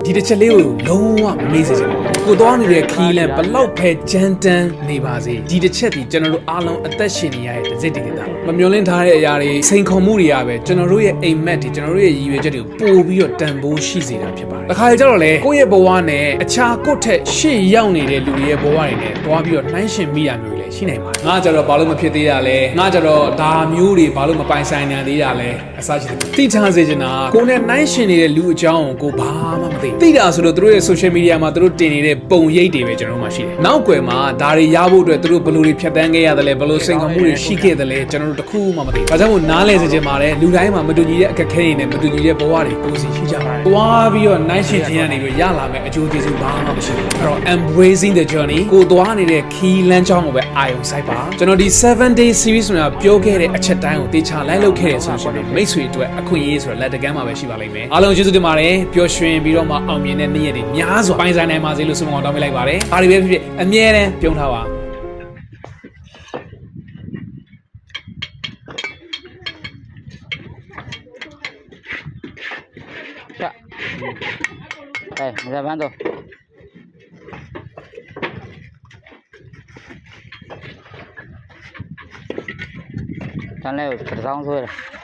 ဒီတစ်ချက်လေးကိုလုံးဝမမေ့စေချင်ဘူးကိုသွားနေတဲ့ခီးလန်ဘလောက်ဖဲကြမ်းတမ်းနေပါစေဒီတစ်ချက်ဒီကျွန်တော်တို့အားလုံးအသက်ရှင်နေရတဲ့တစ်စိတ်တကယ်သားမမျောလင့်ထားတဲ့အရာတွေစိန်ခေါ်မှုတွေကပဲကျွန်တော်တို့ရဲ့အိမ်မက်တွေကျွန်တော်တို့ရဲ့ရည်ရွယ်ချက်တွေကိုပို့ပြီးတော့တန်ဖိုးရှိစေတာဖြစ်ပါတယ်အခါကျတော့လေကိုယ့်ရဲ့ဘဝနဲ့အခြားကိုယ့်ထက်ရှေ့ရောက်နေတဲ့လူတွေရဲ့ဘဝတွေနဲ့တွားပြီးတော့နှိုင်းယှဉ်မိတာမျိုးလည်းရှိနိုင်ပါတယ်ငါကြတော့ဘာလို့မဖြစ်သေးရလဲငါကြတော့ဒါမျိုးတွေဘာလို့မပိုင်ဆိုင်နိုင်သေးရလဲအစရှိတယ်သိချစေချင်တာကိုယ်နဲ့နှိုင်းယှဉ်နေတဲ့လူအကြောင်းကိုဘာမှမသိတာဆိုတော့သူတို့ရဲ့ social media မှာသူတို့တင်နေတဲ့ပုံရိပ်တွေပဲကျွန်တော်တို့မှရှိတယ်နောက်ွယ်မှာဒါတွေရဖို့အတွက်သူတို့ဘယ်လိုတွေဖြတ်တန်းခဲ့ရတယ်လဲဘယ်လိုစိန်ခေါ်မှုတွေရှိခဲ့တယ်လဲကျွန်တော်တို့တခုမှမသိဒါကြောင့်မို့နားလဲစေချင်ပါတယ်လူတိုင်းမှာမတူညီတဲ့အခက်အခဲတွေနဲ့မတူညီတဲ့ဘဝတွေကိုယ်စီရှိကြပါတယ်တွားပြီးတော့နှိုင်းယှဉ်ခြင်းကနေပြီးရလာမယ်အကျိုးကျေးဇူးဘာမှမရှိဘူးအဲ့တော့ embracing the journey ကိုသွားနေတဲ့ key လမ်းကြောင်းကိုပဲအာရုံစိုက်ပါကျွန်တော်ဒီ7 day series မှာပြောခဲ့တဲ့အချက်တိုင်းကိုတေချာလိုက်လုပ်ခဲ့ရဆိုရှင်မိတ်ဆွေအတွက်အခွင့်အရေးဆိုတော့လက်တကမ်းမှာပဲရှိပါလိမ့်မယ်အားလုံးကျေးဇူးတင်ပါတယ်ပျော်ရွှင်ပြီးတော့မှအောင်မြင်တဲ့နေ့ရက်တွေများစွာပိုင်ဆိုင်နိုင်ပါစေလို့ဆုမွန်တောင်းပေးလိုက်ပါတယ်အားတွေပဲဖြစ်ဖြစ်အမြဲတမ်းပြုံးထားပါme está llamando. Están lejos, pero estamos fuera.